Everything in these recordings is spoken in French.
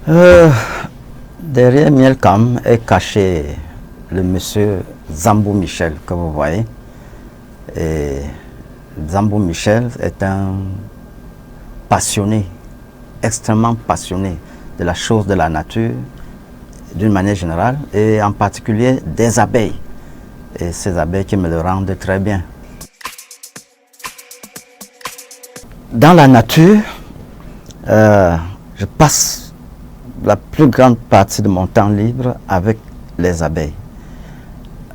Euh, Derrière Mielcam est caché le monsieur Zambou Michel que vous voyez. Et Zambou Michel est un passionné, extrêmement passionné de la chose de la nature d'une manière générale et en particulier des abeilles. Et ces abeilles qui me le rendent très bien. Dans la nature, je passe la plus grande partie de mon temps libre avec les abeilles.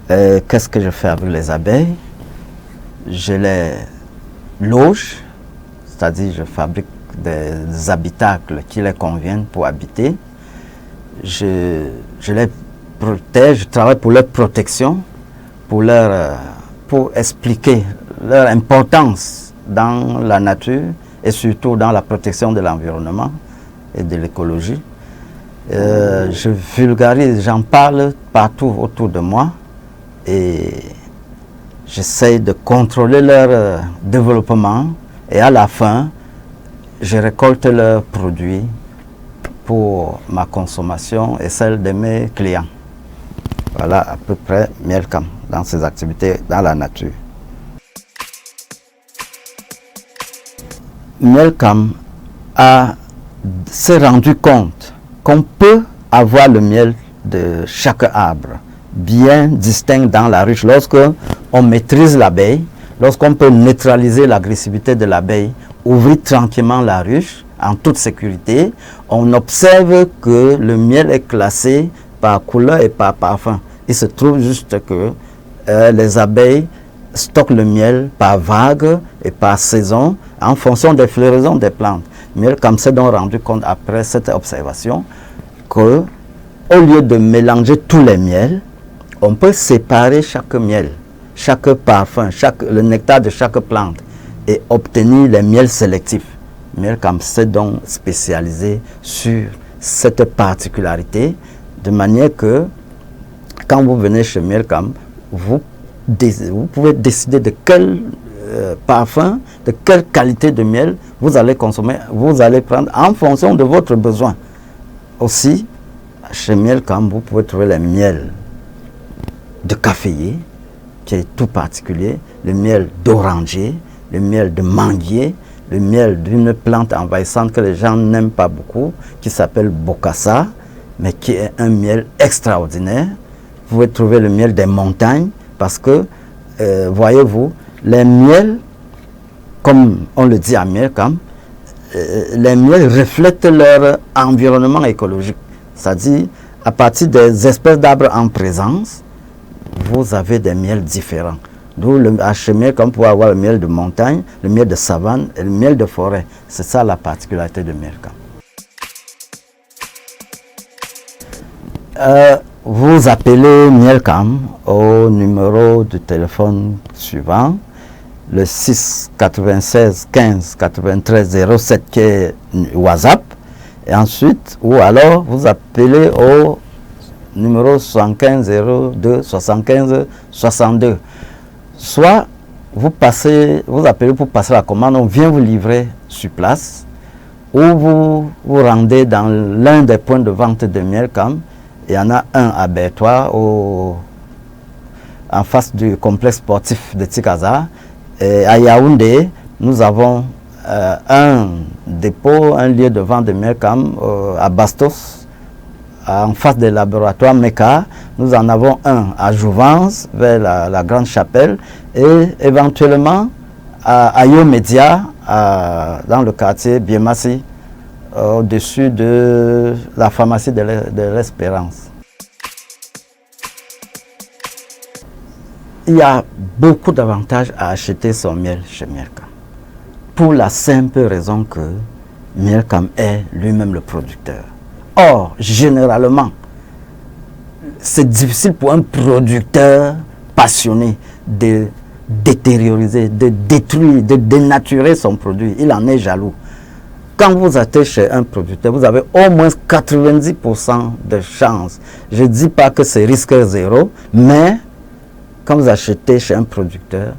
Qu'est-ce que je fais avec les abeilles? Je les loge, c'est-à-dire je fabrique des habitacles qui les conviennent pour habiter. Je les protège, je travaille pour leur protection, pour expliquer leur importance dans la nature et surtout dans la protection de l'environnement et de l'écologie. Je vulgarise, j'en parle partout autour de moi et j'essaie de contrôler leur développement et à la fin, je récolte leurs produits pour ma consommation et celle de mes clients. Voilà à peu près Mielcam dans ses activités dans la nature. Mielcam s'est rendu compte qu'on peut avoir le miel de chaque arbre bien distinct dans la ruche. Lorsque on maîtrise l'abeille, lorsqu'on peut neutraliser l'agressivité de l'abeille, ouvrir tranquillement la ruche en toute sécurité, on observe que le miel est classé par couleur et par parfum. Il se trouve juste que les abeilles stockent le miel par vague et par saison en fonction des floraisons des plantes. Mielcam s'est donc rendu compte après cette observation que au lieu de mélanger tous les miels, on peut séparer chaque miel, chaque parfum, le nectar de chaque plante et obtenir les miels sélectifs. Mielcam s'est donc spécialisé sur cette particularité de manière que quand vous venez chez Mielcam, vous pouvez décider de quel parfum, de quelle qualité de miel vous allez consommer, vous allez prendre en fonction de votre besoin. Aussi, chez Mielcam, vous pouvez trouver les miels de caféier, qui est tout particulier, le miel d'oranger, le miel de manguier, le miel d'une plante envahissante que les gens n'aiment pas beaucoup, qui s'appelle bokassa, mais qui est un miel extraordinaire. Vous pouvez trouver le miel des montagnes, parce que, voyez-vous, les miels, comme on le dit à Mielcam, les miels reflètent leur environnement écologique. C'est-à-dire, à partir des espèces d'arbres en présence, vous avez des miels différents. D'où chez Mielcam, vous pouvez avoir le miel de montagne, le miel de savane et le miel de forêt. C'est ça la particularité de Mielcam. Vous appelez Mielcam au numéro de téléphone suivant, le 6 96 15 93 07 qui est WhatsApp. Et ensuite, ou alors vous appelez au numéro 75 02 75 62. Soit vous appelez pour passer la commande, on vient vous livrer sur place, ou vous vous rendez dans l'un des points de vente de Mielcam. Il y en a un à Bertois, en face du complexe sportif de Tikaza. Et à Yaoundé, nous avons un dépôt, un lieu de vente de Mielcam à Bastos, en face des laboratoires MECA. Nous en avons un à Jouvence, vers la Grande Chapelle, et éventuellement à Yomédia, dans le quartier Biemassi, au-dessus de la pharmacie de l'Espérance. Il y a beaucoup d'avantages à acheter son miel chez Mielcam. Pour la simple raison que Mielcam est lui-même le producteur. Or, généralement, c'est difficile pour un producteur passionné de détérioriser, de détruire, de dénaturer son produit. Il en est jaloux. Quand vous achetez chez un producteur, vous avez au moins 90% de chances. Je ne dis pas que c'est risque zéro, mais quand vous achetez chez un producteur,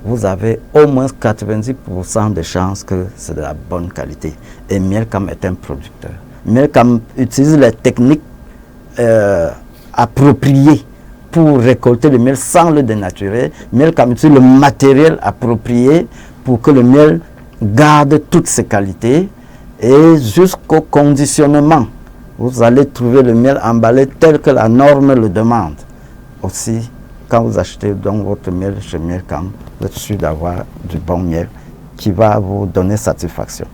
vous avez au moins 90% de chances que c'est de la bonne qualité. Et Mielcam est un producteur. Milcam utilise les techniques appropriées pour récolter le miel sans le dénaturer. Milcam utilise le matériel approprié pour que le miel garde toutes ses qualités et jusqu'au conditionnement. Vous allez trouver le miel emballé tel que la norme le demande. Aussi, quand vous achetez donc votre miel chez Milcam, vous êtes sûr d'avoir du bon miel qui va vous donner satisfaction.